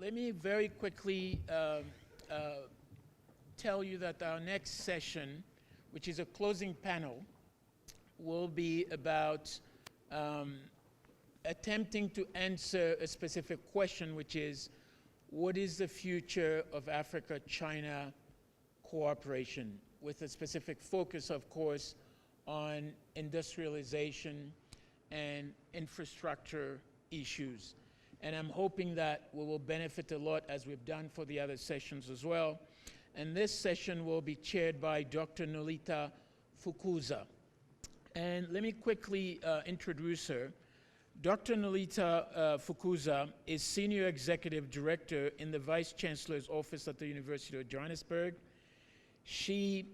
Let me very quickly tell you that our next session, which is a closing panel, will be about attempting to answer a specific question, which is, what is the future of Africa-China cooperation, with a specific focus, of course, on industrialization and infrastructure issues. And I'm hoping that we will benefit a lot, as we've done for the other sessions as well. And this session will be chaired by Dr. Nolita Fukuza. And let me quickly introduce her. Dr. Nolita Fukuza is Senior Executive Director in the Vice Chancellor's Office at the University of Johannesburg. She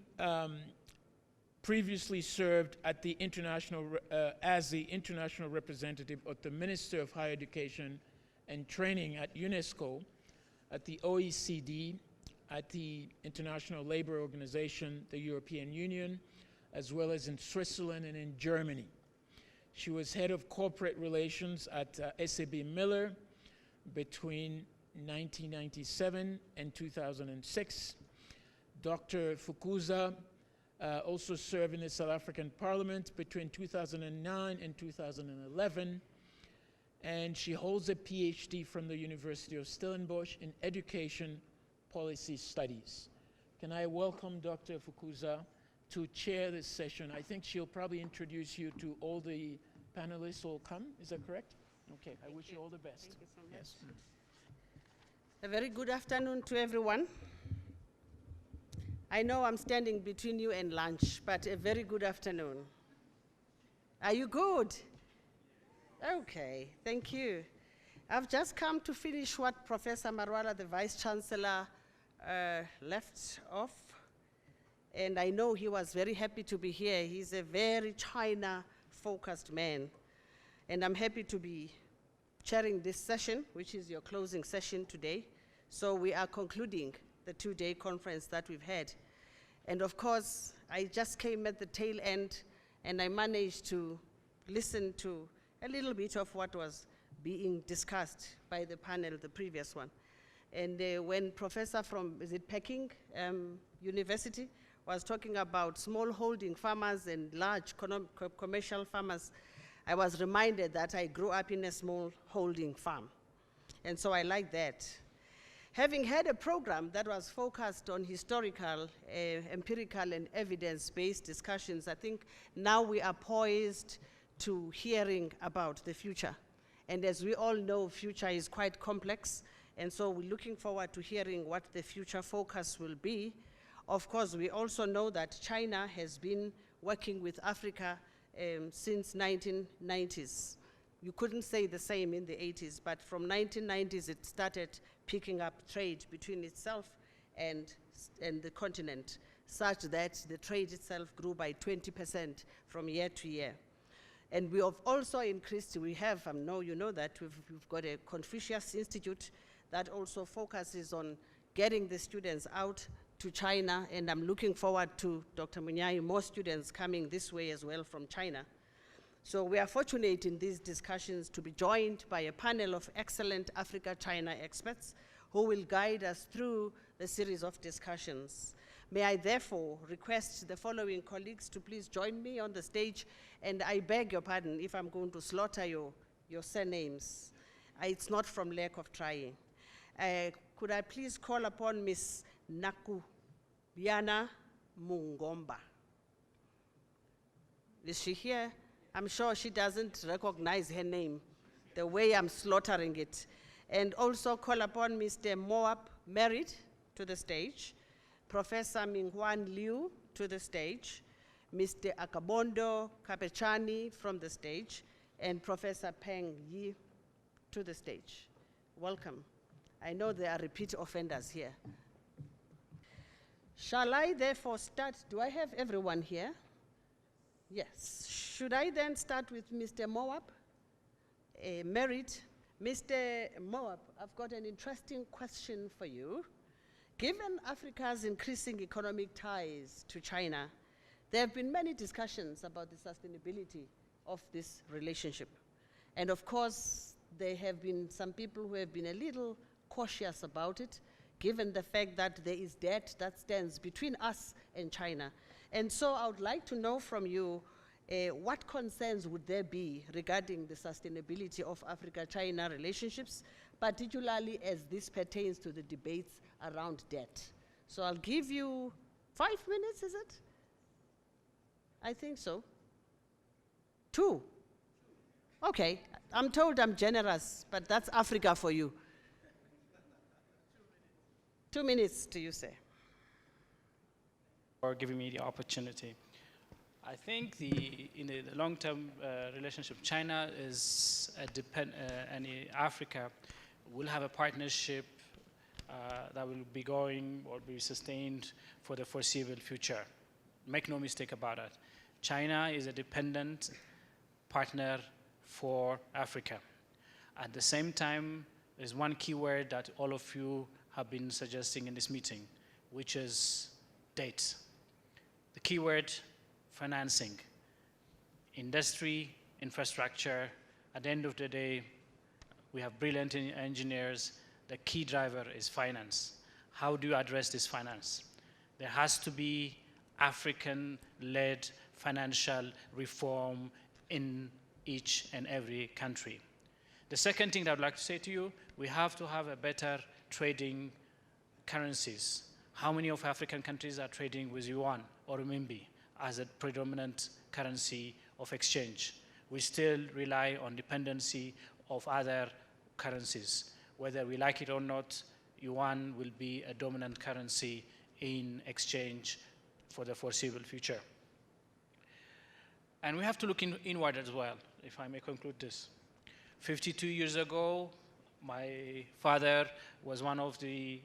previously served at the as the international representative of the Minister of Higher Education and Training at UNESCO, at the OECD, at the International Labour Organization, the European Union, as well as in Switzerland and in Germany. She was head of corporate relations at SAB Miller between 1997 and 2006. Dr. Fukuza also served in the South African Parliament between 2009 and 2011. And she holds a PhD from the University of Stellenbosch in Education Policy Studies. Can I welcome Dr. Fukuza to chair this session? I think she'll probably introduce you to all the panelists who will come. Is that correct? Okay, I wish you all the best. Thank you so much. Yes. A very good afternoon to everyone. I know I'm standing between you and lunch, but a very good afternoon. Are you good? Okay, thank you. I've just come to finish what Professor Marwala, the Vice Chancellor, left off. And I know he was very happy to be here. He's a very China-focused man. And I'm happy to be chairing this session, which is your closing session today. So we are concluding the two-day conference that we've had. And of course, I just came at the tail end, and I managed to listen to a little bit of what was being discussed by the panel, the previous one. And when Professor from, is it Peking University, was talking about small-holding farmers and large commercial farmers, I was reminded that I grew up in a small-holding farm. And so I like that. Having had a program that was focused on historical, empirical, and evidence-based discussions, I think now we are poised to hearing about the future. And as we all know, future is quite complex, and so we're looking forward to hearing what the future focus will be. Of course, we also know that China has been working with Africa since 1990s. You couldn't say the same in the 80s, but from 1990s it started picking up trade between itself and the continent, such that the trade itself grew by 20% from year to year. And we have also increased, we have, I know you know that, we've got a Confucius Institute that also focuses on getting the students out to China, and I'm looking forward to, Dr. Munyai, more students coming this way as well from China. So we are fortunate in these discussions to be joined by a panel of excellent Africa-China experts who will guide us through the series of discussions. May I therefore request the following colleagues to please join me on the stage, and I beg your pardon if I'm going to slaughter your surnames. It's not from lack of trying. Could I please call upon Ms. Nakuyana Mungomba? Is she here? I'm sure she doesn't recognize her name, the way I'm slaughtering it. And also call upon Mr. Moab Merit to the stage, Professor Minghuan Liu to the stage, Mr. Akabondo Kapechani from the stage, and Professor Peng Yi to the stage. Welcome. I know there are repeat offenders here. Shall I therefore start? Do I have everyone here? Yes. Should I then start with Mr. Moab? Merit. Mr. Moab, I've got an interesting question for you. Given Africa's increasing economic ties to China, there have been many discussions about the sustainability of this relationship. And of course, there have been some people who have been a little cautious about it, given the fact that there is debt that stands between us and China. And so I would like to know from you, what concerns would there be regarding the sustainability of Africa-China relationships, particularly as this pertains to the debates around debt? So I'll give you 5 minutes, is it? I think so. 2? Okay, I'm told I'm generous, but that's Africa for you. 2 minutes, do you say? For giving me the opportunity. I think in the long-term relationship, China is and Africa will have a partnership that will be going or be sustained for the foreseeable future. Make no mistake about it. China is a dependent partner for Africa. At the same time, there's one key word that all of you have been suggesting in this meeting, which is debt. The key word, financing. Industry, infrastructure. At the end of the day, we have brilliant engineers. The key driver is finance. How do you address this finance? There has to be African-led financial reform in each and every country. The second thing that I would like to say to you, we have to have a better trading currencies. How many of African countries are trading with yuan or renminbi as a predominant currency of exchange? We still rely on dependency of other currencies. Whether we like it or not, yuan will be a dominant currency in exchange for the foreseeable future. And we have to look inward as well, if I may conclude this. 52 years ago, my father was one of the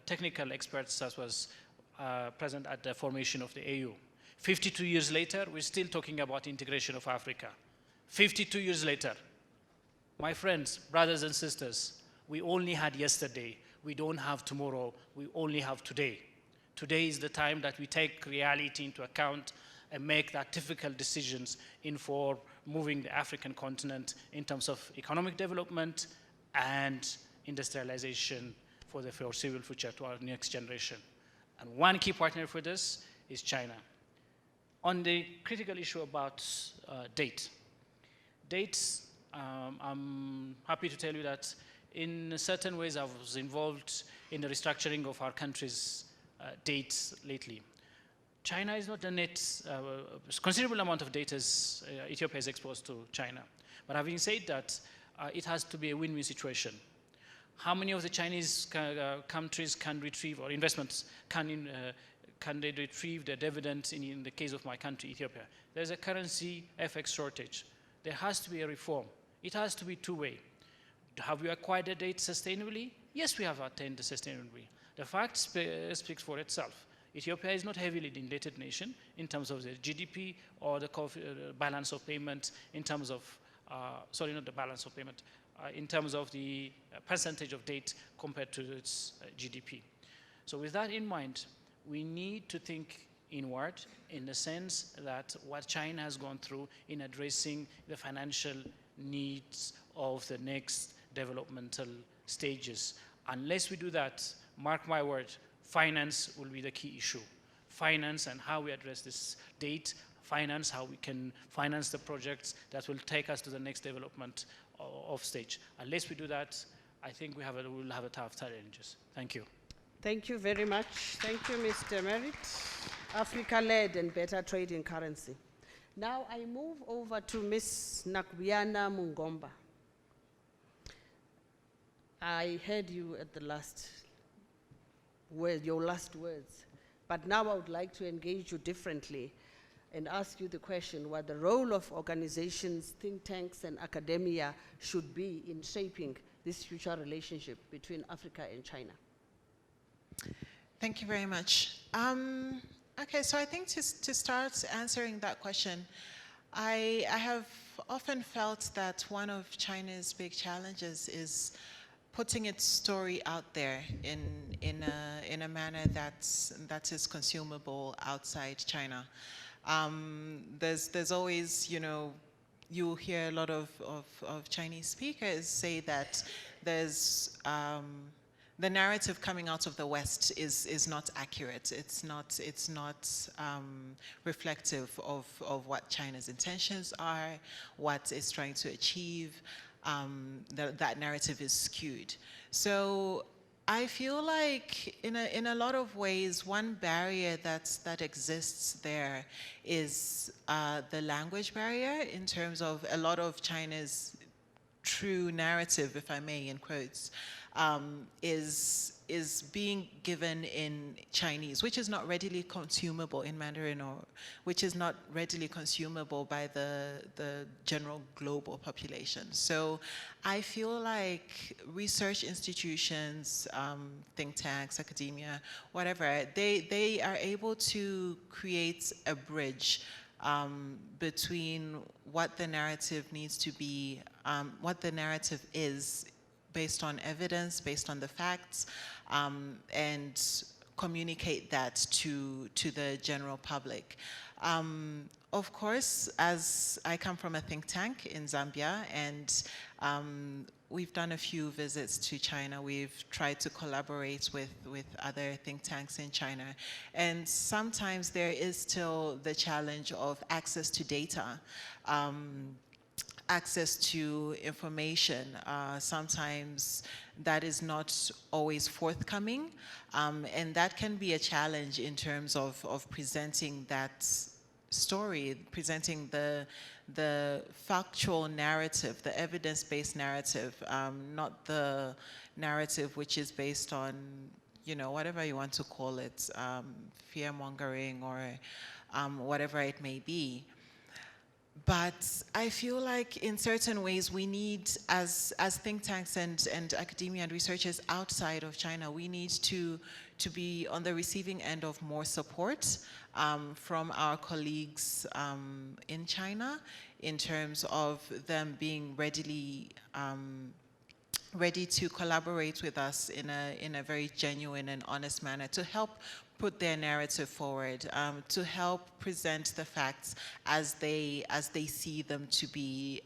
technical experts that was present at the formation of the AU. 52 years later, we're still talking about integration of Africa. 52 years later, my friends, brothers and sisters, we only had yesterday. We don't have tomorrow. We only have today. Today is the time that we take reality into account and make that difficult decisions for moving the African continent in terms of economic development and industrialization for the foreseeable future to our next generation. And one key partner for this is China. On the critical issue about dates, I'm happy to tell you that in certain ways I was involved in the restructuring of our country's dates lately. China is not a net, considerable amount of data Ethiopia is exposed to China. But having said that, it has to be a win-win situation. How many of the Chinese countries can retrieve, or investments, can they retrieve the dividends in the case of my country, Ethiopia? There's a currency FX shortage. There has to be a reform. It has to be two-way. Have we acquired the data sustainably? Yes, we have attained the sustainably. The fact speaks for itself. Ethiopia is not a heavily indebted nation in terms of the GDP or the balance of payment in terms of, sorry, not the balance of payment, in terms of the percentage of debt compared to its GDP. So with that in mind, we need to think inward in the sense that what China has gone through in addressing the financial needs of the next developmental stages. Unless we do that, mark my word, finance will be the key issue. Finance and how we address this date, finance, how we can finance the projects that will take us to the next development of stage. Unless we do that, I think we'll have a tough challenges. Thank you. Thank you very much. Thank you, Mr. Merritt. Africa-led and better trading currency. Now I move over to Ms. Nakuyana Mungomba. I heard you at the last word, your last words, but now I would like to engage you differently and ask you the question what the role of organizations, think tanks, and academia should be in shaping this future relationship between Africa and China. Thank you very much. Okay, so I think to start answering that question, I have often felt that one of China's big challenges is putting its story out there in a manner that is consumable outside China. There's always, you hear a lot of Chinese speakers say that there's the narrative coming out of the West is not accurate. It's not reflective of what China's intentions are, what it's trying to achieve. That narrative is skewed. So I feel like in a lot of ways, one barrier that exists there is the language barrier, in terms of a lot of China's true narrative, if I may, in quotes, is being given in Chinese, which is not readily consumable in Mandarin, or which is not readily consumable by the general global population. So I feel like research institutions, think tanks, academia, whatever, they are able to create a bridge between what the narrative needs to be, what the narrative is, based on evidence, based on the facts, and communicate that to the general public. Of course, as I come from a think tank in Zambia, and we've done a few visits to China. We've tried to collaborate with other think tanks in China. And sometimes there is still the challenge of access to data, access to information. Sometimes that is not always forthcoming, and that can be a challenge in terms of presenting that story, presenting the factual narrative, the evidence-based narrative, not the narrative which is based on, you know, whatever you want to call it, fear-mongering or whatever it may be. But I feel like in certain ways we need, as think tanks and academia and researchers outside of China, we need to be on the receiving end of more support from our colleagues in China, in terms of them being ready to collaborate with us in a very genuine and honest manner, to help put their narrative forward, to help present the facts as they see them to be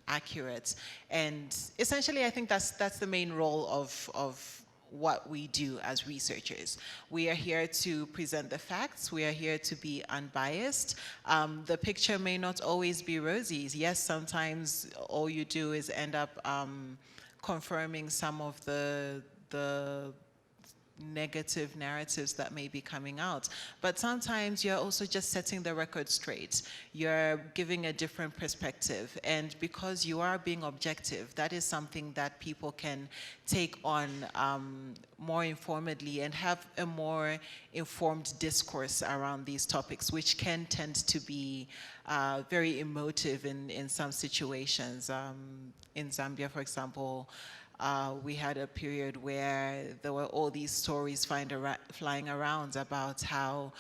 accurate. And essentially, I think that's the main role of what we do as researchers. We are here to present the facts. We are here to be unbiased. The picture may not always be rosy. Yes, sometimes all you do is end up confirming some of the negative narratives that may be coming out. But sometimes you're also just setting the record straight. You're giving a different perspective. And because you are being objective, that is something that people can take on more informedly and have a more informed discourse around these topics, which can tend to be very emotive in some situations. In Zambia, for example, we had a period where there were all these stories flying around about how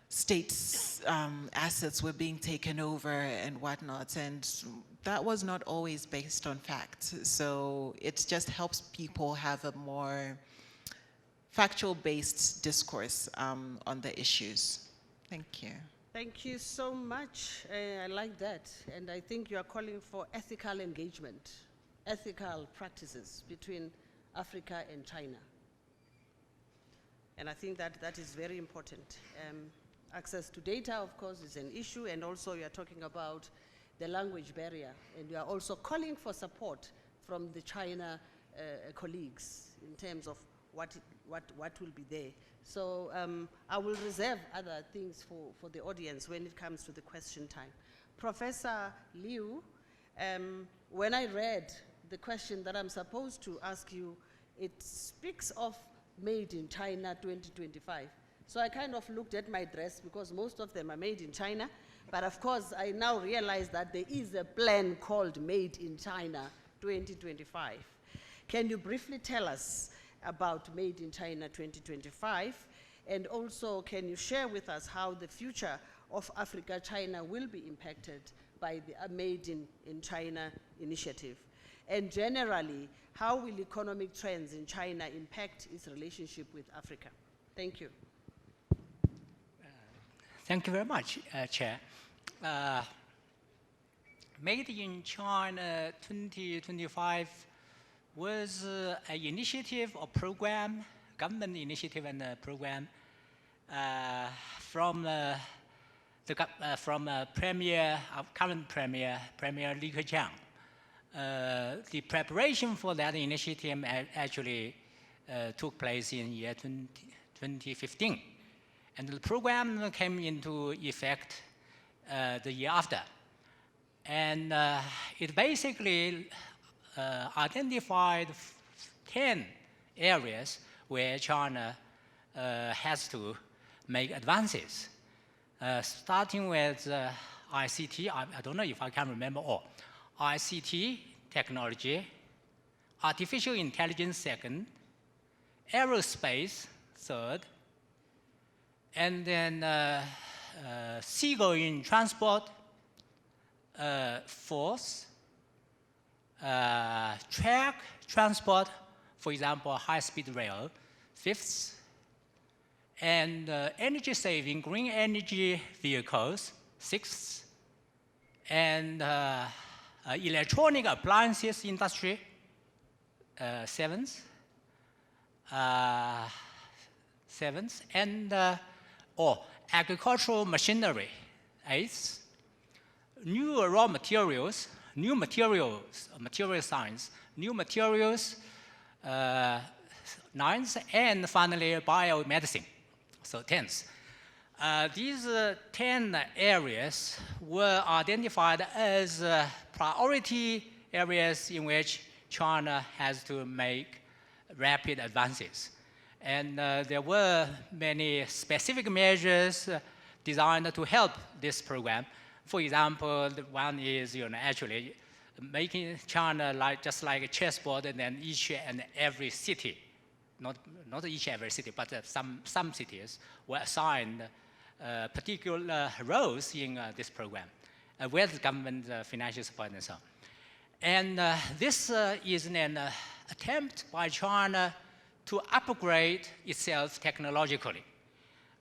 states' assets were being taken over and whatnot, and that was not always based on fact. So it just helps people have a more factual-based discourse on the issues. Thank you. Thank you so much. I like that. And I think you are calling for ethical engagement, ethical practices between Africa and China. And I think that is very important. Access to data, of course, is an issue, and also you are talking about the language barrier, and you are also calling for support from the China colleagues in terms of what will be there. So I will reserve other things for the audience when it comes to the question time. Professor Liu, when I read the question that I'm supposed to ask you, it speaks of Made in China 2025. So I kind of looked at my dress, because most of them are made in China. But of course, I now realize that there is a plan called Made in China 2025. Can you briefly tell us about Made in China 2025? And also, can you share with us how the future of Africa-China will be impacted by the Made in China initiative? And generally, how will economic trends in China impact its relationship with Africa? Thank you. Thank you very much, Chair. Made in China 2025 was an initiative or program, government initiative and a program from current Premier Li Keqiang. The preparation for that initiative actually took place in year 2015. And the program came into effect the year after. And it basically identified 10 areas where China has to make advances, starting with ICT. I don't know if I can remember all. ICT, technology, artificial intelligence second, aerospace third, and then seagoing transport fourth, track transport, for example, high-speed rail fifth, and energy saving, green energy vehicles sixth, and electronic appliances industry seventh, and agricultural machinery eighth, new raw materials, new materials, material science, new materials ninth, and finally biomedicine, so 10th. These 10 areas were identified as priority areas in which China has to make rapid advances. And there were many specific measures designed to help this program. For example, one is actually making China just like a chessboard, and then each and every city, not each and every city, but some cities were assigned particular roles in this program with government financial support and so on. And this is an attempt by China to upgrade itself technologically.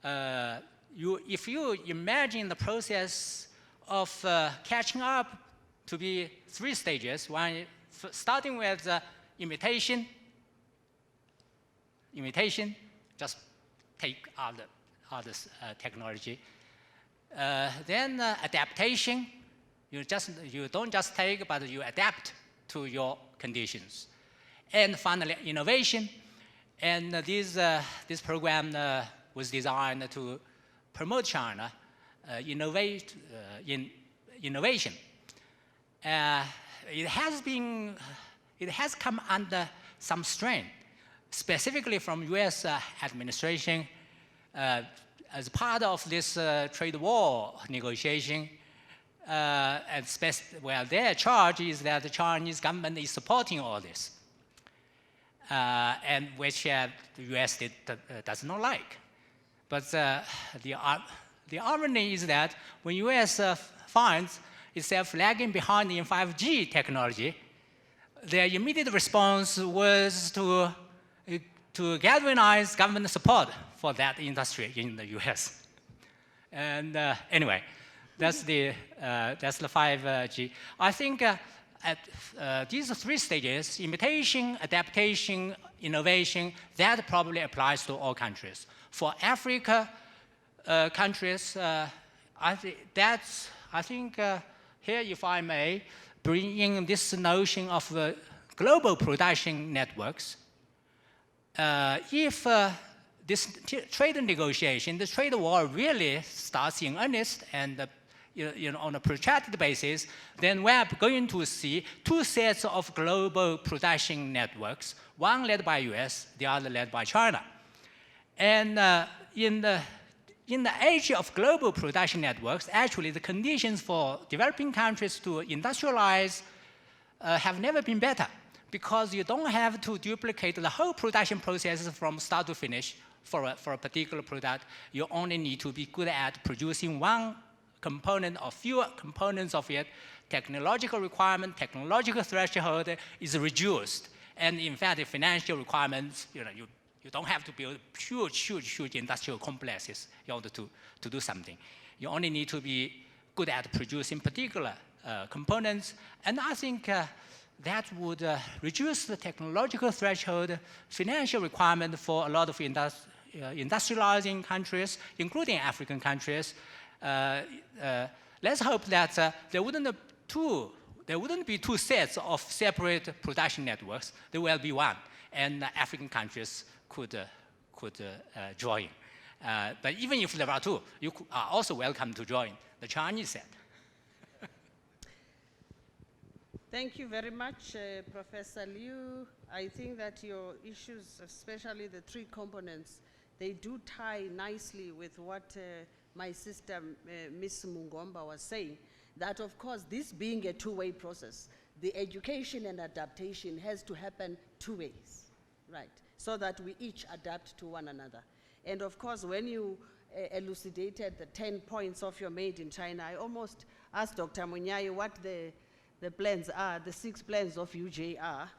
If you imagine the process of catching up to be 3 stages, one starting with imitation, just take other technology. Then adaptation, you don't just take, but you adapt to your conditions. And finally, innovation. And this program was designed to promote China in innovation. It has come under some strain, specifically from U.S. administration as part of this trade war negotiation. And their charge is that the Chinese government is supporting all this, and which the U.S. does not like. But the irony is that when U.S. finds itself lagging behind in 5G technology, their immediate response was to galvanize government support for that industry in the U.S. And anyway, that's the 5G. I think at these 3 stages, imitation, adaptation, innovation, that probably applies to all countries. For Africa countries, I think here, if I may, bring in this notion of global production networks. If this trade negotiation, the trade war really starts in earnest and on a protracted basis, then we're going to see 2 sets of global production networks, one led by US, the other led by China. And in the age of global production networks, actually the conditions for developing countries to industrialize have never been better, because you don't have to duplicate the whole production process from start to finish for a particular product. You only need to be good at producing one component or fewer components of it. Technological requirement, technological threshold is reduced. And in fact, the financial requirements, you don't have to build huge industrial complexes in order to do something. You only need to be good at producing particular components. And I think that would reduce the technological threshold, financial requirement for a lot of industrializing countries, including African countries. Let's hope that there wouldn't be two sets of separate production networks. There will be one, and African countries could join. But even if there are two, you are also welcome to join the Chinese set. Thank you very much, Professor Liu. I think that your issues, especially the three components, they do tie nicely with what my sister, Ms. Mungomba, was saying, that of course, this being a two-way process, the education and adaptation has to happen two ways, right? So that we each adapt to one another. And of course, when you elucidated the 10 points of your Made in China, I almost asked Dr. Munyai what the plans are, the 6 plans of UJ are.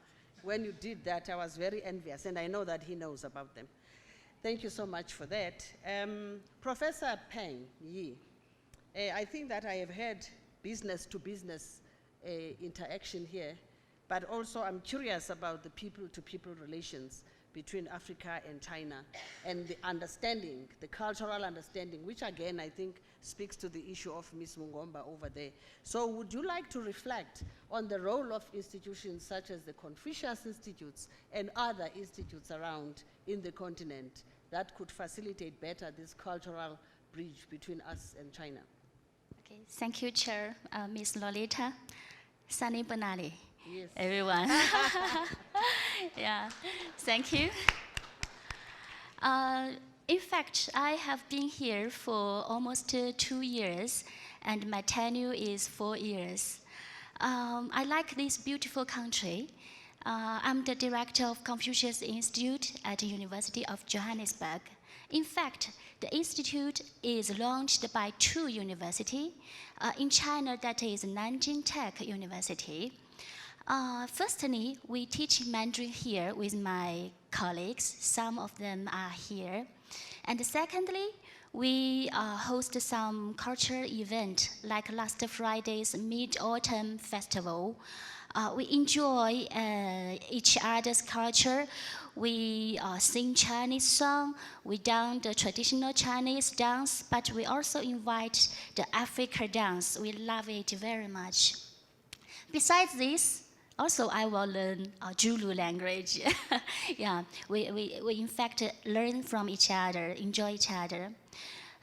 When you did that, I was very envious, and I know that he knows about them. Thank you so much for that. Professor Peng Yi, I think that I have had business-to-business interaction here, but also I'm curious about the people-to-people relations between Africa and China, and the understanding, the cultural understanding, which again I think speaks to the issue of Ms. Mungomba over there. So would you like to reflect on the role of institutions such as the Confucius Institutes and other institutes around in the continent that could facilitate better this cultural bridge between us and China? Okay, thank you, Chair, Ms. Lolita. Sunny Bonali. Yes. Everyone. Yeah, thank you. In fact, I have been here for almost 2 years, and my tenure is 4 years. I like this beautiful country. I'm the director of Confucius Institute at the University of Johannesburg. In fact, the institute is launched by 2 universities. In China, that is Nanjing Tech University. Firstly, we teach Mandarin here with my colleagues. Some of them are here. And secondly, we host some cultural event like last Friday's Mid-Autumn Festival. We enjoy each other's culture. We sing Chinese song. We dance the traditional Chinese dance, but we also invite the African dance. We love it very much. Besides this, also, I will learn Zulu language. Yeah, we in fact learn from each other, enjoy each other.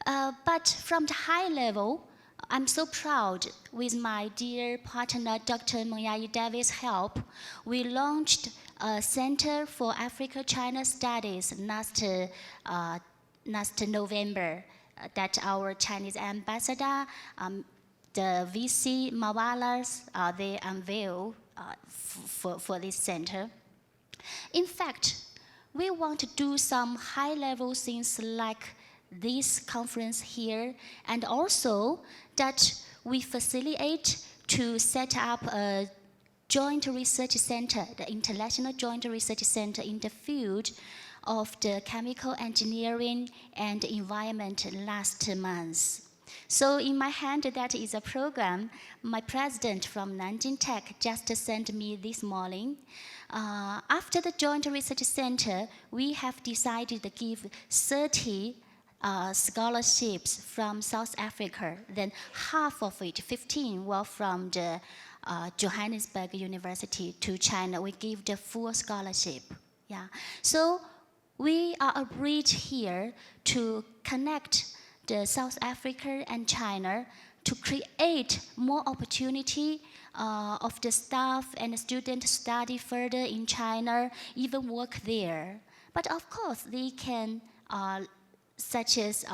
But from the high level, I'm so proud with my dear partner, Dr. Mongyai Davis' help. We launched a Center for Africa-China Studies last November that our Chinese ambassador, the VC Mawalas, they unveiled for this center. In fact, we want to do some high-level things like this conference here, and also that we facilitate to set up a joint research center, the International Joint Research Center in the field of the chemical engineering and environment last month. So in my hand, that is a program my president from Nanjing Tech just sent me this morning. After the Joint Research Center, we have decided to give 30 scholarships from South Africa. Then half of it, 15, were from the Johannesburg University to China. We give the full scholarship. Yeah. So we are a bridge here to connect the South Africa and China to create more opportunity of the staff and the students study further in China, even work there. But of course, they can, such as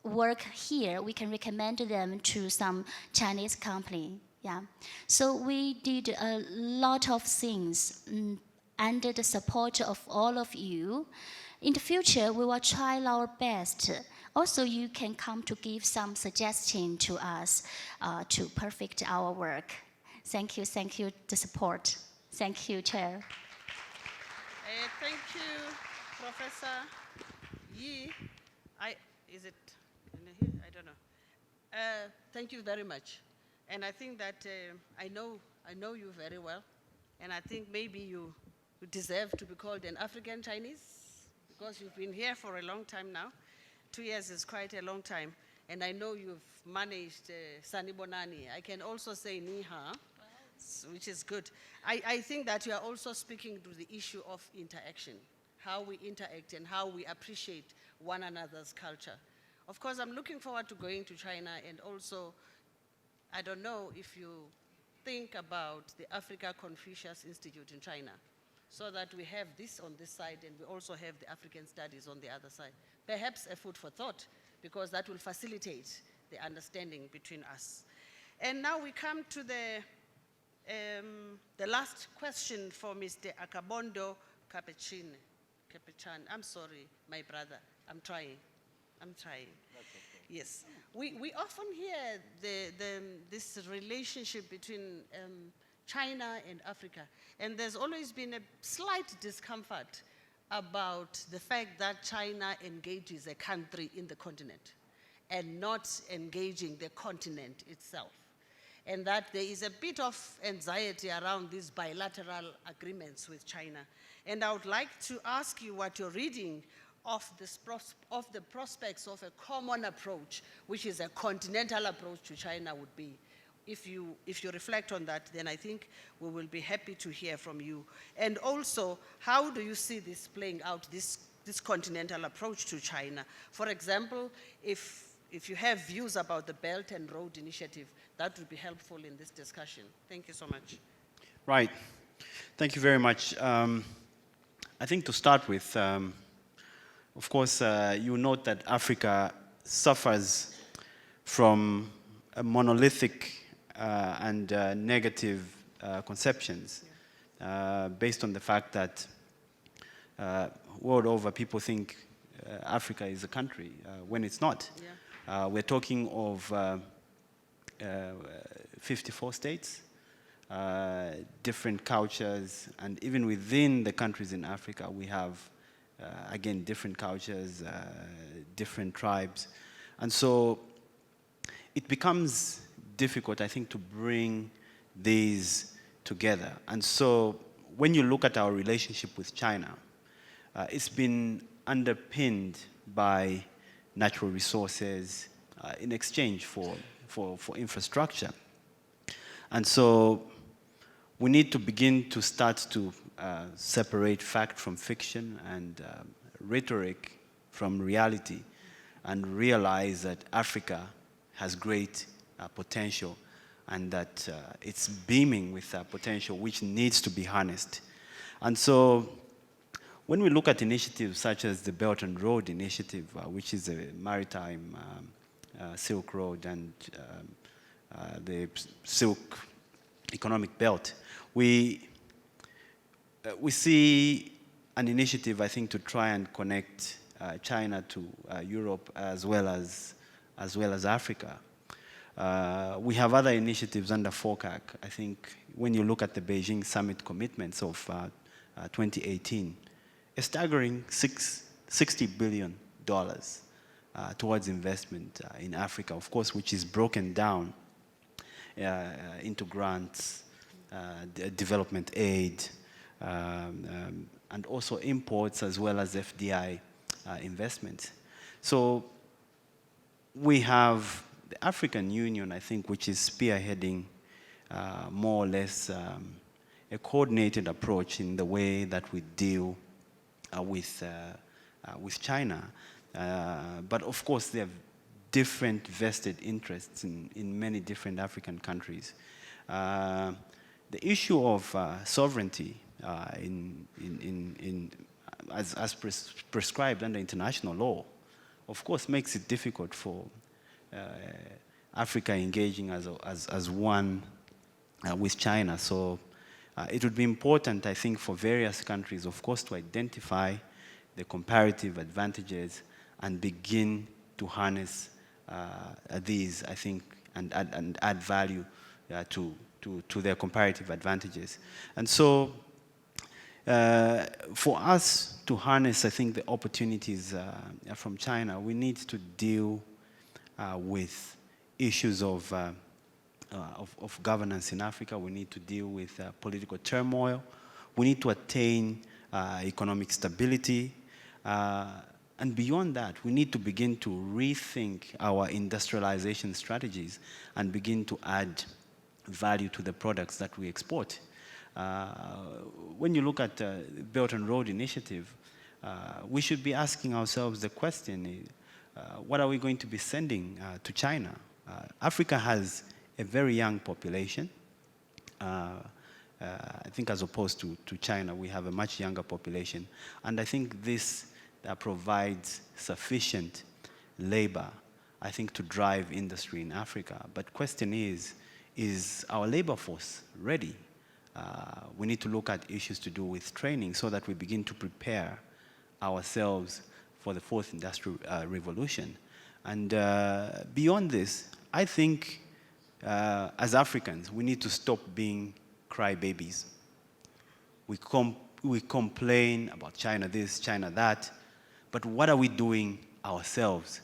work here, we can recommend them to some Chinese company. Yeah. So we did a lot of things under the support of all of you. In the future, we will try our best. Also, you can come to give some suggestion to us to perfect our work. Thank you, the support. Thank you, Chair. Thank you, Professor Yi. Is it in here? I don't know. Thank you very much. And I think that I know you very well. And I think maybe you deserve to be called an African Chinese, because you've been here for a long time now. 2 years is quite a long time. And I know you've managed Sanibonani. I can also say Niha, which is good. I think that you are also speaking to the issue of interaction, how we interact and how we appreciate one another's culture. Of course, I'm looking forward to going to China, and also, I don't know if you think about the Africa Confucius Institute in China, so that we have this on this side and we also have the African studies on the other side. Perhaps a food for thought, because that will facilitate the understanding between us. And now we come to the last question for Mr. Akabondo Capuchin. I'm sorry, my brother. I'm trying. That's okay. Yes. We often hear this relationship between China and Africa. And there's always been a slight discomfort about the fact that China engages a country in the continent and not engaging the continent itself. And that there is a bit of anxiety around these bilateral agreements with China. And I would like to ask you what you're reading of the prospects of a common approach, which is a continental approach to China would be. If you reflect on that, then I think we will be happy to hear from you. And also, how do you see this playing out, this continental approach to China? For example, if you have views about the Belt and Road Initiative, that would be helpful in this discussion. Thank you so much. Right. Thank you very much. I think to start with, of course, you note that Africa suffers from a monolithic and negative conceptions based on the fact that world over people think Africa is a country when it's not. Yeah. We're talking of 54 states, different cultures, and even within the countries in Africa, we have, again, different cultures, different tribes. And so it becomes difficult, I think, to bring these together. And so when you look at our relationship with China, it's been underpinned by natural resources in exchange for infrastructure. And so we need to begin to start to separate fact from fiction and rhetoric from reality, and realize that Africa has great potential, and that it's beaming with potential which needs to be harnessed. And so when we look at initiatives such as the Belt and Road Initiative, which is a maritime Silk Road and the Silk Economic Belt, we see an initiative, I think, to try and connect China to Europe as well as Africa. We have other initiatives under FOCAC. I think when you look at the Beijing summit commitments of 2018, a staggering $60 billion towards investment in Africa, of course, which is broken down into grants, development aid, and also imports as well as FDI investments. So we have the African Union, I think, which is spearheading more or less a coordinated approach in the way that we deal with China. But of course, there are different vested interests in many different African countries. The issue of sovereignty as prescribed under international law, of course, makes it difficult for Africa engaging as one with China. So it would be important, I think, for various countries, of course, to identify the comparative advantages and begin to harness these, I think, and add value to their comparative advantages. And so for us to harness, I think, the opportunities from China, we need to deal with issues of of governance in Africa. We need to deal with political turmoil. We need to attain economic stability. And beyond that, we need to begin to rethink our industrialization strategies and begin to add value to the products that we export. When you look at the Belt and Road Initiative, we should be asking ourselves the question, what are we going to be sending to China? Africa has a very young population. I think as opposed to China, we have a much younger population. And I think this provides sufficient labor, I think, to drive industry in Africa. But question is our labor force ready? We need to look at issues to do with training so that we begin to prepare ourselves for the fourth industrial revolution. And beyond this, I think as Africans, we need to stop being crybabies. We complain about China this, China that, but what are we doing ourselves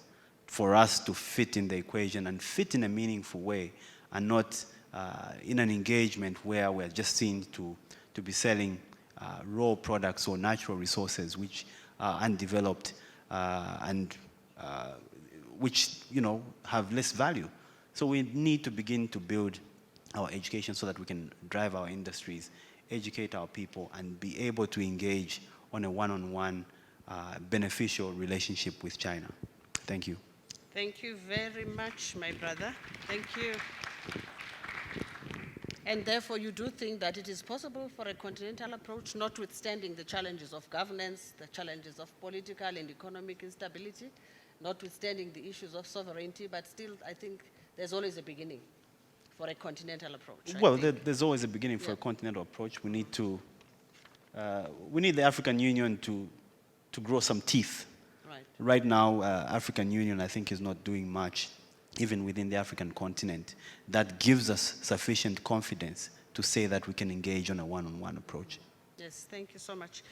for us to fit in the equation and fit in a meaningful way, and not in an engagement where we're just seen to be selling raw products or natural resources which are undeveloped and which have less value. So we need to begin to build our education so that we can drive our industries, educate our people, and be able to engage on a one-on-one beneficial relationship with China. Thank you. Thank you very much, my brother. Thank you. And therefore, you do think that it is possible for a continental approach, notwithstanding the challenges of governance, the challenges of political and economic instability, notwithstanding the issues of sovereignty, but still, I think there's always a beginning for a continental approach. Well, there's always a beginning for a continental approach. We need the African Union to grow some teeth. Right now, African Union, I think, is not doing much, even within the African continent, that gives us sufficient confidence to say that we can engage on a one-on-one approach. Yes, thank you so much.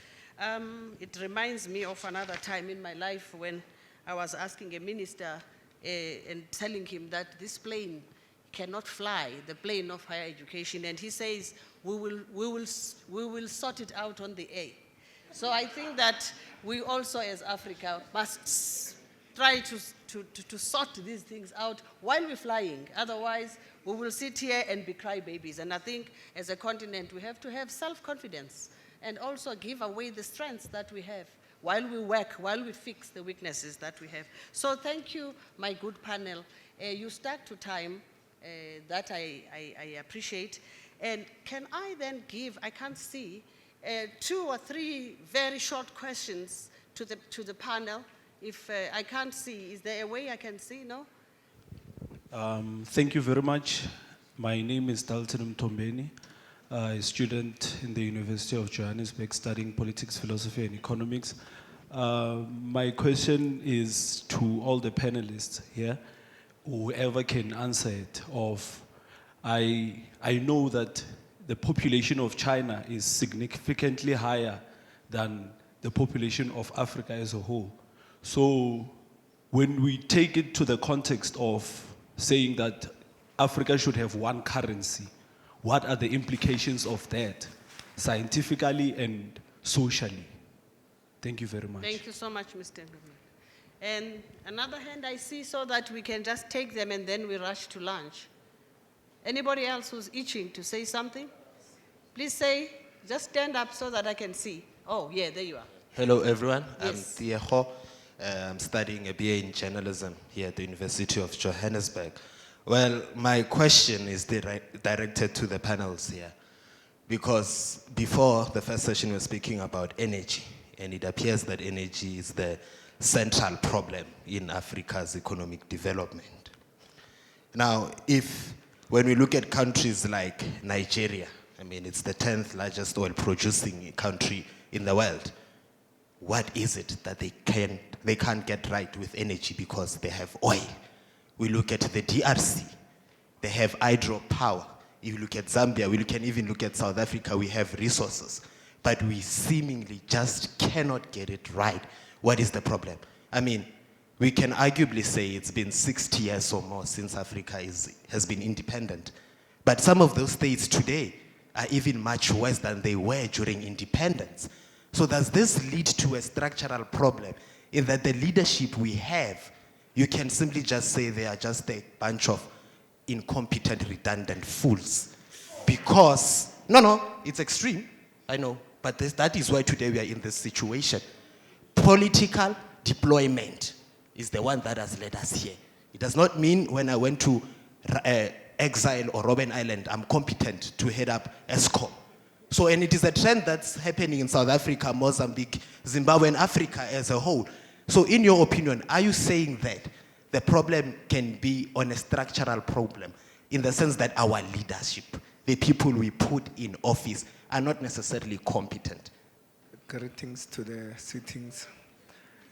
It reminds me of another time in my life when I was asking a minister and telling him that this plane cannot fly, the plane of higher education, and he says, we will sort it out on the air. So I think that we also as Africa must try to sort these things out while we're flying. Otherwise, we will sit here and be crybabies. And I think as a continent, we have to have self-confidence and also give away the strengths that we have while we work, while we fix the weaknesses that we have. So thank you, my good panel. You stuck to time, that I appreciate. And can I then give, I can't see, 2 or 3 very short questions to the panel? If I can't see, is there a way I can see? No? Thank you very much. My name is Dalton Mtombeni, a student in the University of Johannesburg studying politics, philosophy, and economics. My question is to all the panelists here, whoever can answer it. I know that the population of China is significantly higher than the population of Africa as a whole. So when we take it to the context of saying that Africa should have one currency, what are the implications of that, scientifically and socially? Thank you very much. Thank you so much, Mr. And another hand I see, so that we can just take them and then we rush to lunch. Anybody else who's itching to say something? Please say, just stand up so that I can see. Oh, yeah, there you are. Hello, everyone. Yes. I'm Diego. I'm studying a BA in journalism here at the University of Johannesburg. Well, my question is directed to the panels here, because before the first session we were speaking about energy, and it appears that energy is the central problem in Africa's economic development. Now, when we look at countries like Nigeria, I mean, it's the 10th largest oil producing country in the world. What is it that they can't get right with energy because they have oil? We look at the DRC, they have hydropower. If you look at Zambia, we can even look at South Africa, we have resources. But we seemingly just cannot get it right. What is the problem? I mean, we can arguably say it's been 60 years or more since Africa has been independent But some of those states today are even much worse than they were during independence. So does this lead to a structural problem in that the leadership we have, you can simply just say they are just a bunch of incompetent, redundant fools? Because, no, it's extreme, I know, but that is why today we are in this situation. Political deployment is the one that has led us here. It does not mean when I went to Exile or Robben Island, I'm competent to head up ESCOM. So, and it is a trend that's happening in South Africa, Mozambique, Zimbabwe, and Africa as a whole. So in your opinion, are you saying that the problem can be on a structural problem in the sense that our leadership, the people we put in office, are not necessarily competent? Greetings to the sittings.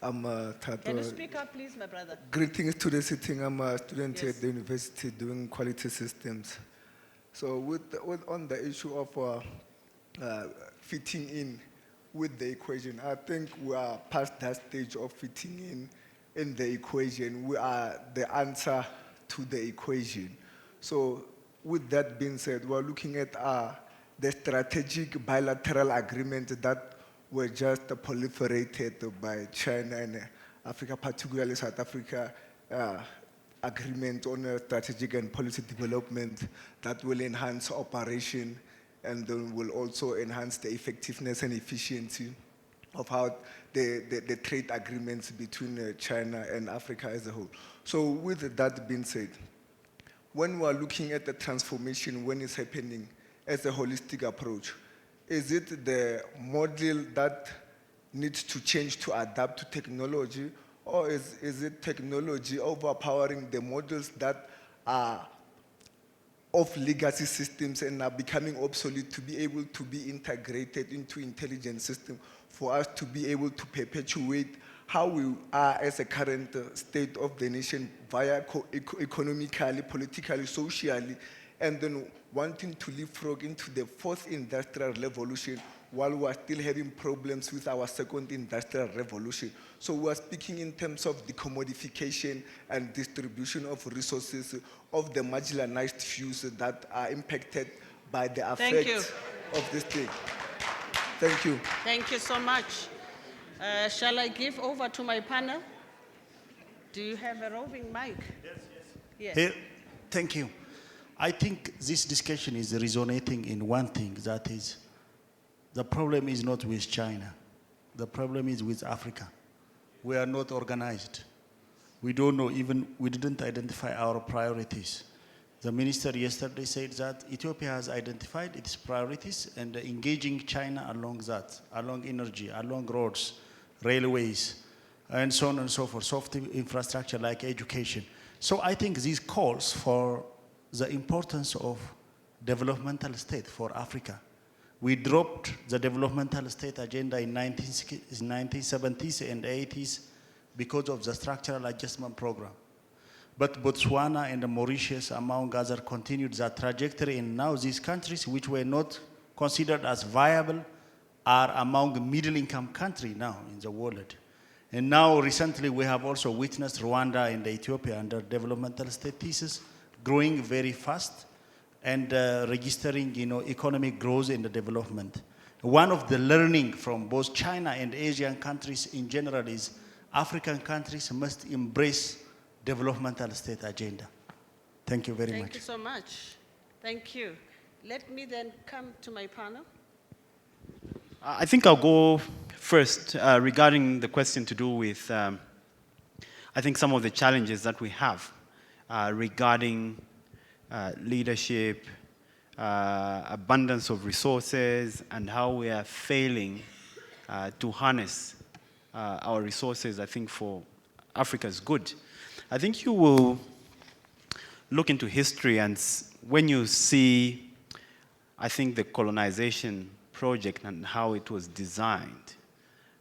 I'm Can you speak up, please, my brother? Greetings to the sitting. I'm a student here at the university doing quality systems. So on the issue of fitting in with the equation, I think we are past that stage of fitting in the equation. We are the answer to the equation. So with that being said, we're looking at the strategic bilateral agreement that were just proliferated by China and Africa, particularly South Africa, agreement on strategic and policy development that will enhance operation and will also enhance the effectiveness and efficiency of how the trade agreements between China and Africa as a whole. So with that being said, when we're looking at the transformation, when it's happening as a holistic approach, is it the model that needs to change to adapt to technology, or is it technology overpowering the models that are of legacy systems and are becoming obsolete to be able to be integrated into intelligent system for us to be able to perpetuate how we are as a current state of the nation via economically, politically, socially, and then wanting to leapfrog into the fourth industrial revolution while we are still having problems with our second industrial revolution. So we are speaking in terms of the commodification and distribution of resources of the marginalized fews that are impacted by the effects of this thing. Thank you. Thank you so much. Shall I give over to my panel? Do you have a roving mic? Yes. Hey, thank you. I think this discussion is resonating in one thing, that is, the problem is not with China. The problem is with Africa. We are not organized. We don't know, even we didn't identify our priorities. The minister yesterday said that Ethiopia has identified its priorities and engaging China along that, along energy, along roads, railways, and so on and so forth, soft infrastructure like education. So I think this calls for the importance of developmental state for Africa. We dropped the developmental state agenda in 1970s and 80s because of the structural adjustment program. But Botswana and Mauritius, among others, continued that trajectory, and now these countries which were not considered as viable are among middle-income countries now in the world. And now recently we have also witnessed Rwanda and Ethiopia under developmental statuses growing very fast and registering, economic growth in the development. One of the learning from both China and Asian countries in general is African countries must embrace developmental state agenda. Thank you very much. Thank you so much. Thank you. Let me then come to my panel. I think I'll go first regarding the question to do with, I think, some of the challenges that we have regarding leadership, abundance of resources, and how we are failing to harness our resources, I think, for Africa's good. I think you will look into history, and when you see, I think, the colonization project and how it was designed,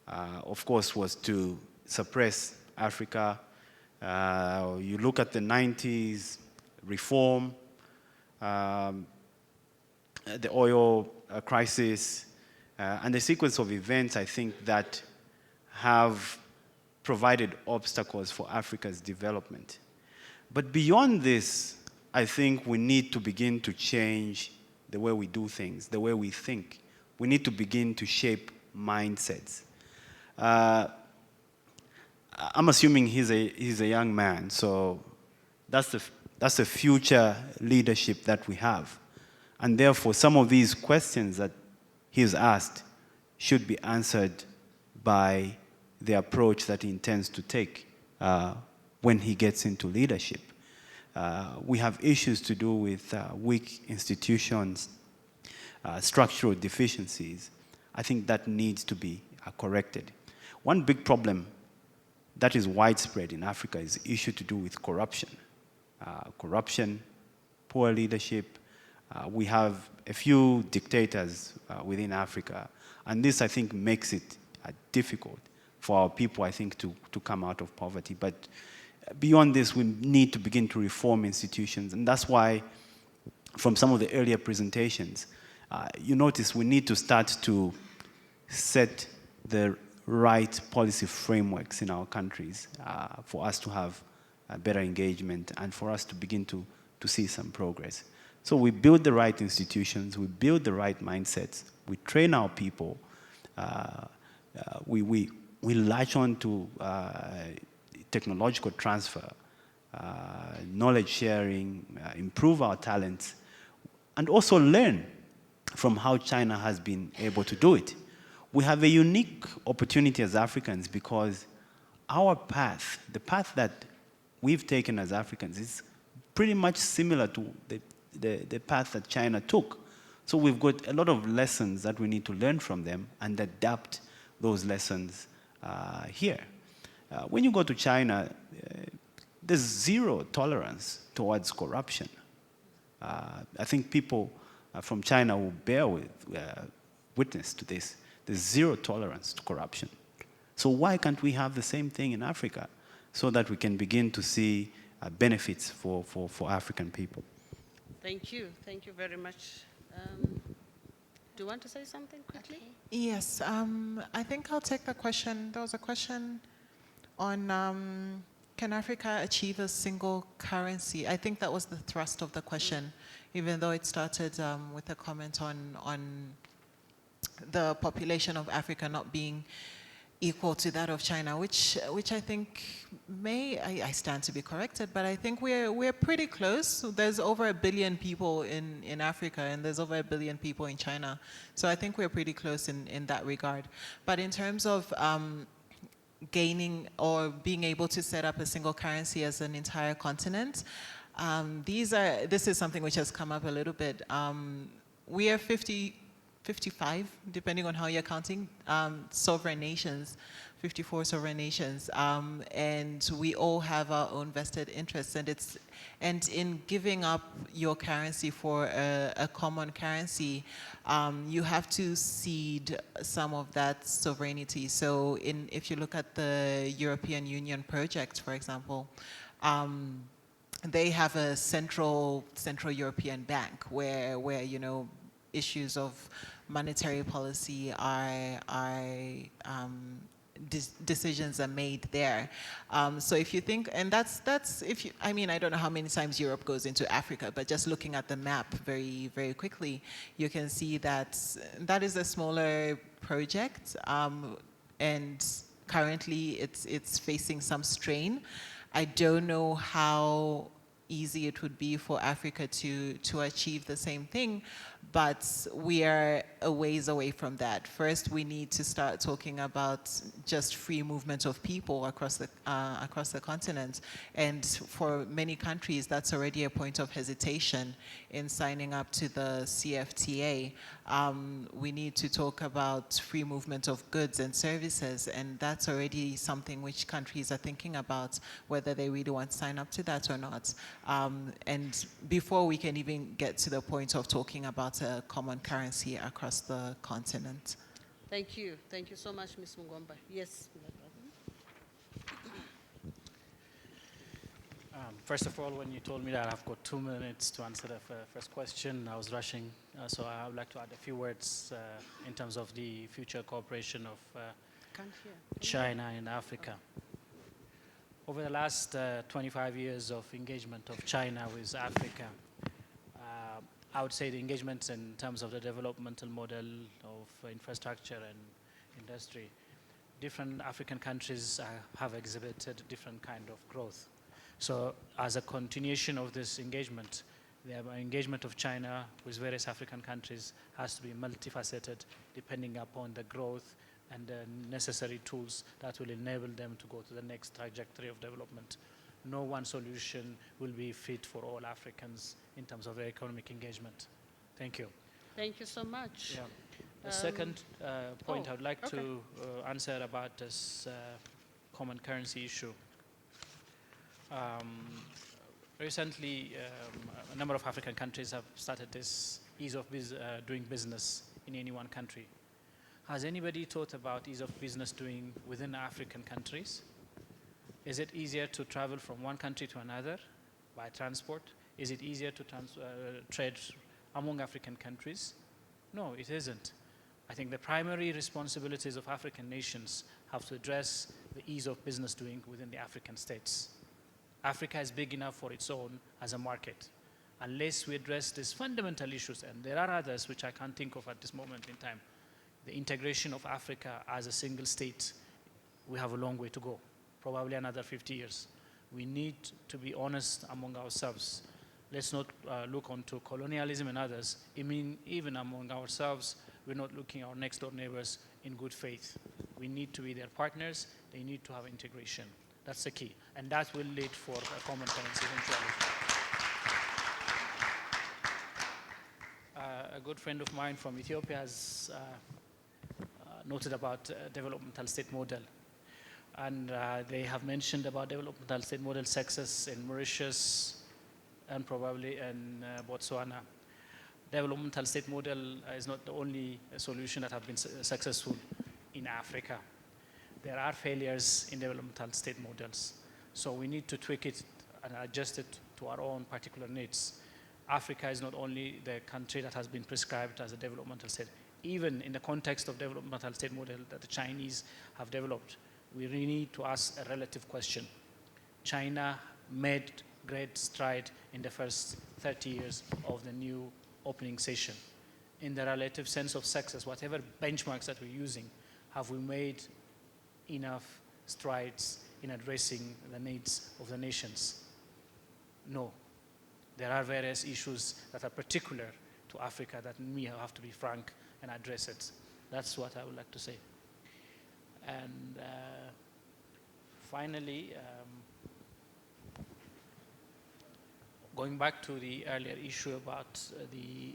of course, was to suppress Africa. You look at the 90s, reform, the oil crisis, and the sequence of events, I think, that have provided obstacles for Africa's development. But beyond this I think we need to begin to change the way we do things, the way we think. We need to begin to shape mindsets. I'm assuming he's a young man, so that's the future leadership that we have. And therefore, some of these questions that he's asked should be answered by the approach that he intends to take when he gets into leadership. We have issues to do with weak institutions, structural deficiencies. I think that needs to be corrected. One big problem that is widespread in Africa is the issue to do with corruption. Corruption, poor leadership. We have a few dictators within Africa, and this, I think, makes it difficult for our people, I think, to come out of poverty. But beyond this, we need to begin to reform institutions, and that's why, from some of the earlier presentations, you notice we need to start to set the right policy frameworks in our countries for us to have better engagement and for us to begin to see some progress. So we build the right institutions, we build the right mindsets, we train our people, we latch on to technological transfer, knowledge sharing, improve our talents, and also learn from how China has been able to do it. We have a unique opportunity as Africans because our path, the path that we've taken as Africans, is pretty much similar to the path that China took. So we've got a lot of lessons that we need to learn from them and adapt those lessons here. When you go to China, there's zero tolerance towards corruption. I think people from China will bear witness to this. There's zero tolerance to corruption. So why can't we have the same thing in Africa so that we can begin to see benefits for African people? Thank you. Thank you very much. Do you want to say something quickly? Okay. Yes, I think I'll take the question. There was a question on can Africa achieve a single currency? I think that was the thrust of the question, even though it started with a comment on the population of Africa not being equal to that of China, which I think I stand to be corrected, but I think we're pretty close. There's over 1 billion people in Africa, and there's over 1 billion people in China. So I think we're pretty close in that regard. But in terms of gaining or being able to set up a single currency as an entire continent, this is something which has come up a little bit. We are 55, depending on how you're counting, sovereign nations, 54 sovereign nations, and we all have our own vested interests, and in giving up your currency for a common currency, you have to cede some of that sovereignty. So if you look at the European Union project, for example, they have a central European bank where issues of monetary policy decisions are made there. So if you think, and I don't know how many times Europe goes into Africa, but just looking at the map very, very quickly, you can see that is a smaller project, and currently it's facing some strain. I don't know how easy it would be for Africa to achieve the same thing, but we are a ways away from that. First, we need to start talking about just free movement of people across the continent, and for many countries, that's already a point of hesitation in signing up to the CFTA. We need to talk about free movement of goods and services, and that's already something which countries are thinking about, whether they really want to sign up to that or not. And before we can even get to the point of talking about a common currency across the continent. Thank you. Thank you so much, Ms. Mungomba. Yes. First of all, when you told me that I've got 2 minutes to answer the first question, I was rushing. So I would like to add a few words in terms of the future cooperation of China and Africa. Over the last 25 years of engagement of China with Africa, I would say the engagement in terms of the developmental model of infrastructure and industry, different African countries have exhibited different kind of growth. So as a continuation of this engagement, the engagement of China with various African countries has to be multifaceted depending upon the growth and the necessary tools that will enable them to go to the next trajectory of development. No one solution will be fit for all Africans in terms of their economic engagement. Thank you. Thank you so much. Yeah. The second point I would like to answer about this common currency issue. Recently, a number of African countries have started this ease of doing business in any one country. Has anybody thought about ease of business doing within African countries? Is it easier to travel from one country to another by transport? Is it easier to trade among African countries? No, it isn't. I think the primary responsibilities of African nations have to address the ease of business doing within the African states. Africa is big enough for its own as a market. Unless we address these fundamental issues, and there are others which I can't think of at this moment in time, the integration of Africa as a single state, we have a long way to go, probably another 50 years. We need to be honest among ourselves. Let's not look onto colonialism and others. I mean, even among ourselves, we're not looking at our next door neighbors in good faith. We need to be their partners. They need to have integration. That's the key. And that will lead for a common currency eventually. A good friend of mine from Ethiopia has noted about developmental state model. And they have mentioned about developmental state model success in Mauritius and probably in Botswana. Developmental state model is not the only solution that have been successful in Africa. There are failures in developmental state models. So we need to tweak it and adjust it to our own particular needs. Africa is not only the country that has been prescribed as a developmental state. Even in the context of developmental state model that the Chinese have developed, we really need to ask a relative question. China made great stride in the first 30 years of the new opening session. In the relative sense of success, whatever benchmarks that we're using, have we made enough strides in addressing the needs of the nations? No. There are various issues that are particular to Africa that we have to be frank and address it. That's what I would like to say. And finally, going back to the earlier issue about the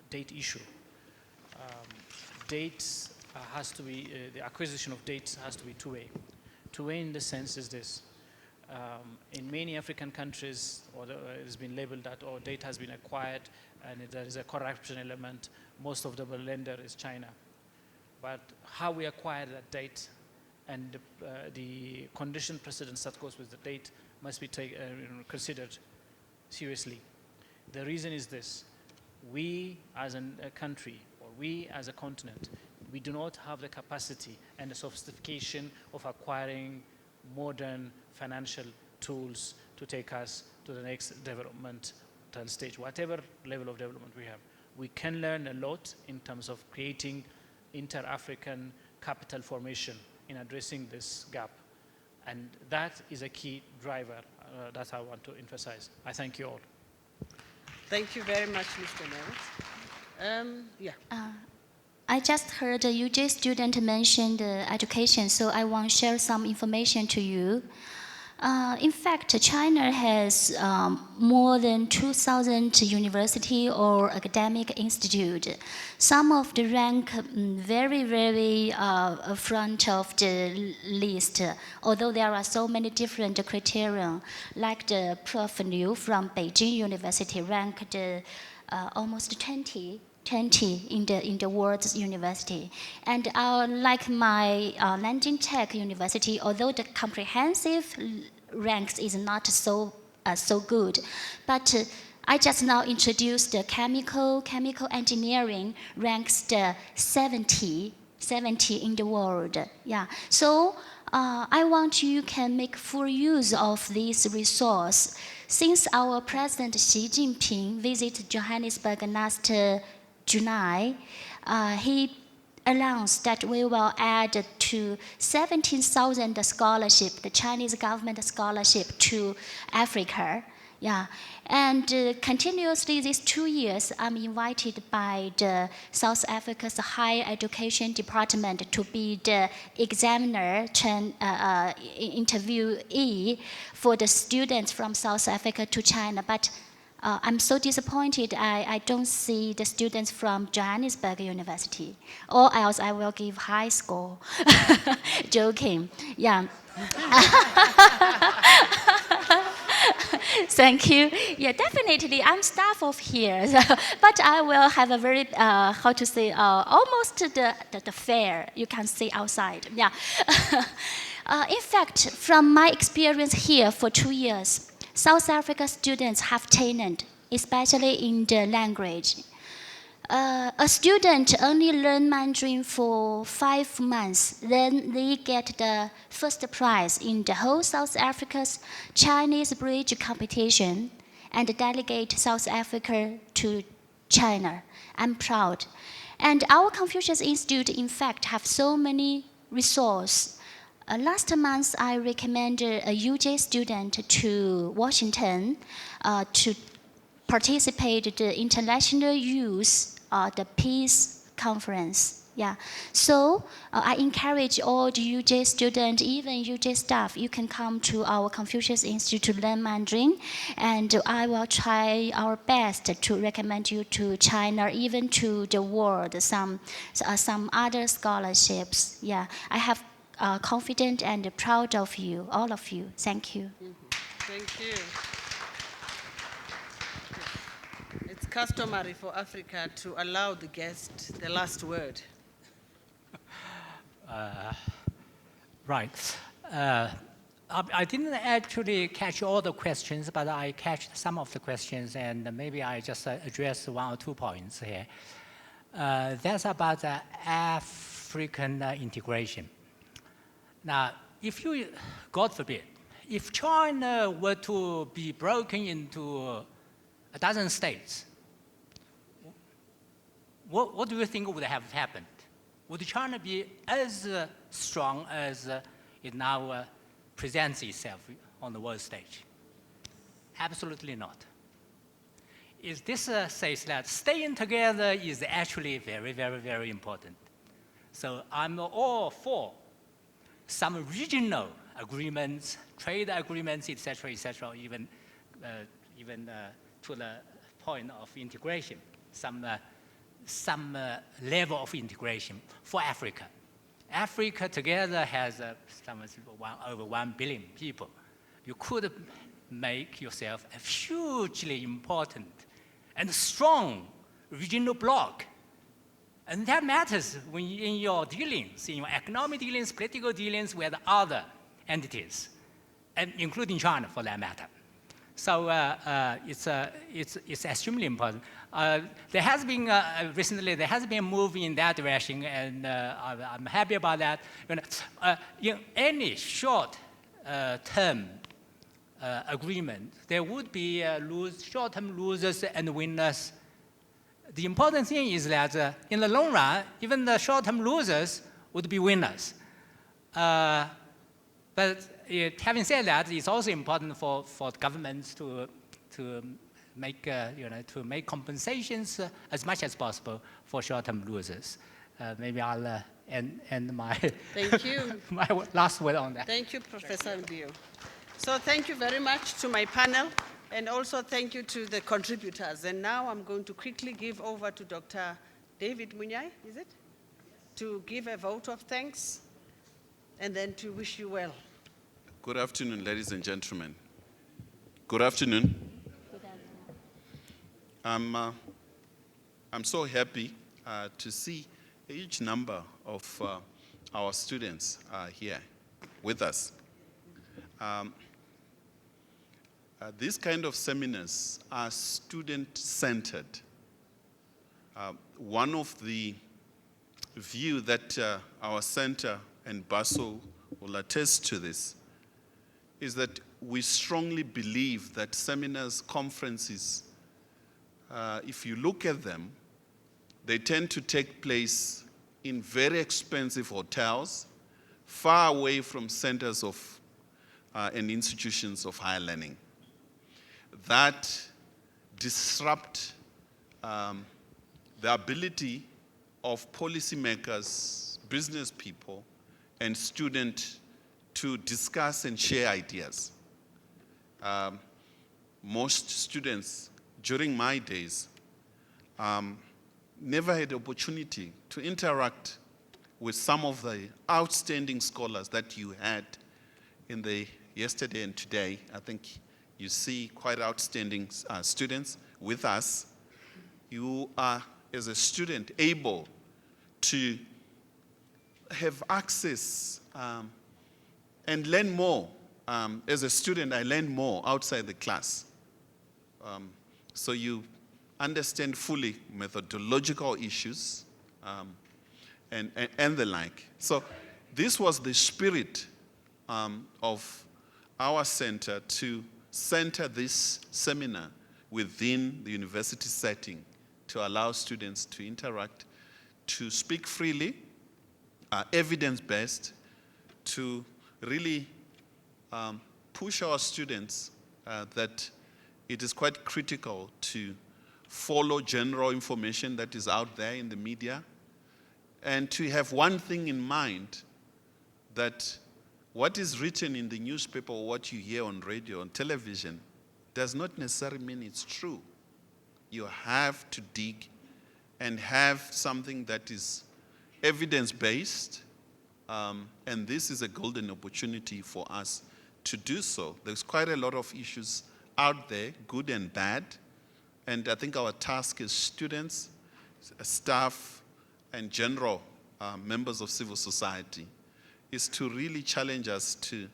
date issue. Dates has to be, the acquisition of dates has to be two-way. Two-way in the sense is this. In many African countries, it has been labeled that data has been acquired and there is a corruption element. Most of the lender is China. But how we acquire that date and the condition precedents that goes with the date must be considered seriously. The reason is this. We as a country, or we as a continent, we do not have the capacity and the sophistication of acquiring modern financial tools to take us to the next developmental stage, whatever level of development we have. We can learn a lot in terms of creating inter-African capital formation in addressing this gap. And that is a key driver that I want to emphasize. I thank you all. Thank you very much, Mr. Merritt. I just heard a UJ student mention education, so I want to share some information to you. In fact, China has more than 2,000 university or academic institute. Some of the rank very, very front of the list, although there are so many different criteria, like the Prof. Liu from Beijing University ranked almost 20 in the world's university. And like my Nanjing Tech University, although the comprehensive ranks is not so good, but I just now introduced the chemical engineering ranks the 70 70 in the world. Yeah. So I want you can make full use of this resource. Since our President Xi Jinping visited Johannesburg last July, he announced that we will add to 17,000 scholarship, the Chinese government scholarship to Africa. Yeah, and continuously these 2 years, I'm invited by the South Africa's Higher Education Department to be the examiner, interviewee for the students from South Africa to China. But I'm so disappointed I don't see the students from Johannesburg University, or else I will give high score. Joking, yeah. Thank you. Yeah, definitely. I'm staff of here, but I will have a very, how to say, almost the fair you can see outside. Yeah. In fact, from my experience here for 2 years, South Africa students have talent, especially in the language. A student only learn Mandarin for 5 months, then they get the first prize in the whole South Africa's Chinese bridge competition and delegate South Africa to China. I'm proud. And our Confucius Institute, in fact, have so many resources. Last month, I recommended a UJ student to Washington to participate in the International Youth the Peace Conference. Yeah. So I encourage all the UJ students, even UJ staff, you can come to our Confucius Institute to learn Mandarin, and I will try our best to recommend you to China, even to the world, some other scholarships. Yeah. I have confident and proud of you, all of you. Thank you. Thank you. It's customary for Africa to allow the guest the last word. Right. I didn't actually catch all the questions, but I catch some of the questions, and maybe I just address 1 or 2 points here. That's about the African integration. Now, if you, God forbid, if China were to be broken into a dozen states, what do you think would have happened? Would China be as strong as it now presents itself on the world stage? Absolutely not. This says that staying together is actually very, very, very important. So I'm all for some regional agreements, trade agreements, etc., even to the point of integration, some level of integration for Africa. Africa together has over 1 billion people. You could make yourself a hugely important and strong regional bloc. And that matters when in your dealings, in your economic dealings, political dealings with other entities, and including China for that matter. So it's extremely important. There has been recently there has been a move in that direction, and I'm happy about that. In any short-term agreement, there would be short-term losers and winners. The important thing is that in the long run, even the short-term losers would be winners. But having said that, it's also important for governments to make to make compensations as much as possible for short-term losers. Maybe I'll end my Thank you. my last word on that. Thank you, Professor Mbio. So thank you very much to my panel, and also thank you to the contributors. And now I'm going to quickly give over to Dr. David Munyai, is it? To give a vote of thanks, and then to wish you well. Good afternoon, ladies and gentlemen. Good afternoon. Good afternoon. I'm so happy to see a huge number of our students here with us. These kind of seminars are student-centered. One of the view that our center and Baso will attest to this, is that we strongly believe that seminars, conferences, if you look at them, they tend to take place in very expensive hotels, far away from centers of and institutions of higher learning. That disrupt the ability of policymakers, business people, and students to discuss and share ideas. Most students during my days never had the opportunity to interact with some of the outstanding scholars that you had in the yesterday and today. I think you see quite outstanding students with us. You are, as a student, able to have access and learn more. As a student, I learn more outside the class. So you understand fully methodological issues and the like. So this was the spirit of our center, to center this seminar within the university setting, to allow students to interact, to speak freely, evidence-based, to really push our students that it is quite critical to follow general information that is out there in the media, and to have one thing in mind, that what is written in the newspaper or what you hear on radio, on television, does not necessarily mean it's true. You have to dig and have something that is evidence-based, and this is a golden opportunity for us to do so. There's quite a lot of issues out there, good and bad, and I think our task as students, staff, and general members of civil society is to really challenge us to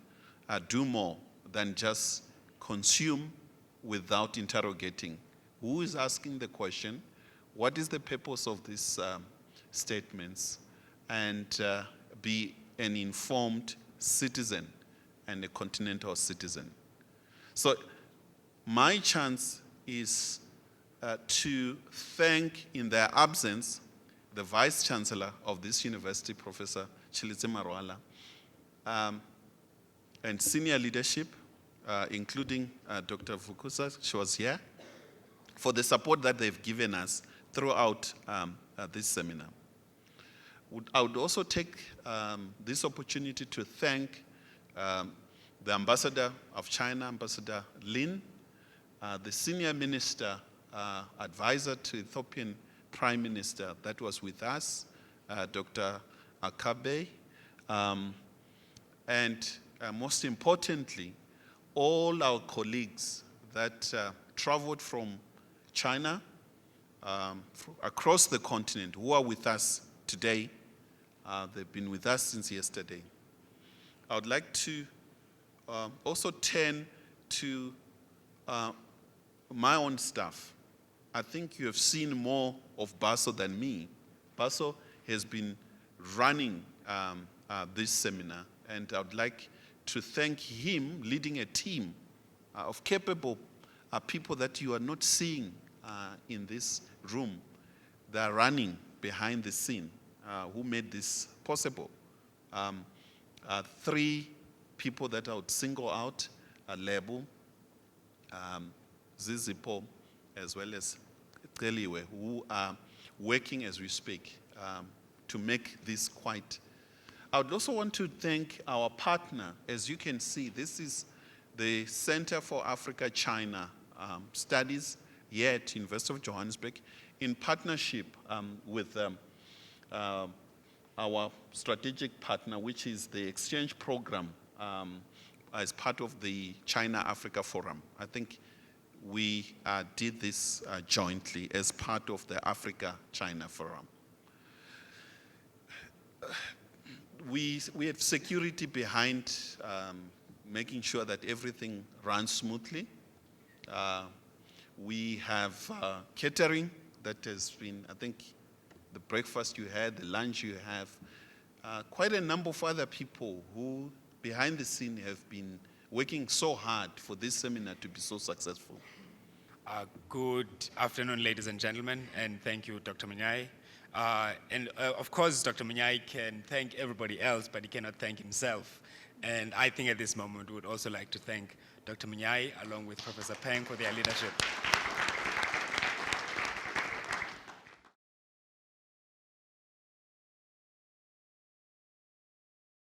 do more than just consume without interrogating. Who is asking the question? What is the purpose of these statements? And be an informed citizen and a continental citizen. So my chance is to thank, in their absence, the Vice Chancellor of this university, Professor Chilitse Marwala, and senior leadership, including Dr. Vukusa, she was here, for the support that they've given us throughout this seminar. I would also take this opportunity to thank the Ambassador of China, Ambassador Lin, the Senior Minister, Advisor to Ethiopian Prime Minister that was with us, Dr. Akabe, and most importantly, all our colleagues that traveled from China across the continent who are with us today. They've been with us since yesterday. I would like to also turn to my own staff. I think you have seen more of Baso than me. Baso has been running this seminar, and I would like to thank him leading a team of capable people that you are not seeing in this room. They are running behind the scene, who made this possible. 3 people that I would single out, Lebu, Zizipo, as well as Teliwe, who are working as we speak to make this quite. I would also want to thank our partner. As you can see, this is the Center for Africa-China Studies here at University of Johannesburg, in partnership with our strategic partner, which is the exchange program as part of the China-Africa Forum. I think we did this jointly as part of the Africa-China Forum. We have security behind making sure that everything runs smoothly. We have catering that has been, I think, the breakfast you had, the lunch you have. Quite a number of other people who, behind the scene, have been working so hard for this seminar to be so successful. Good afternoon, ladies and gentlemen, and thank you, Dr. Munyai. Of course, Dr. Munyai can thank everybody else, but he cannot thank himself. And I think at this moment, we would also like to thank Dr. Munyai, along with Professor Peng, for their leadership.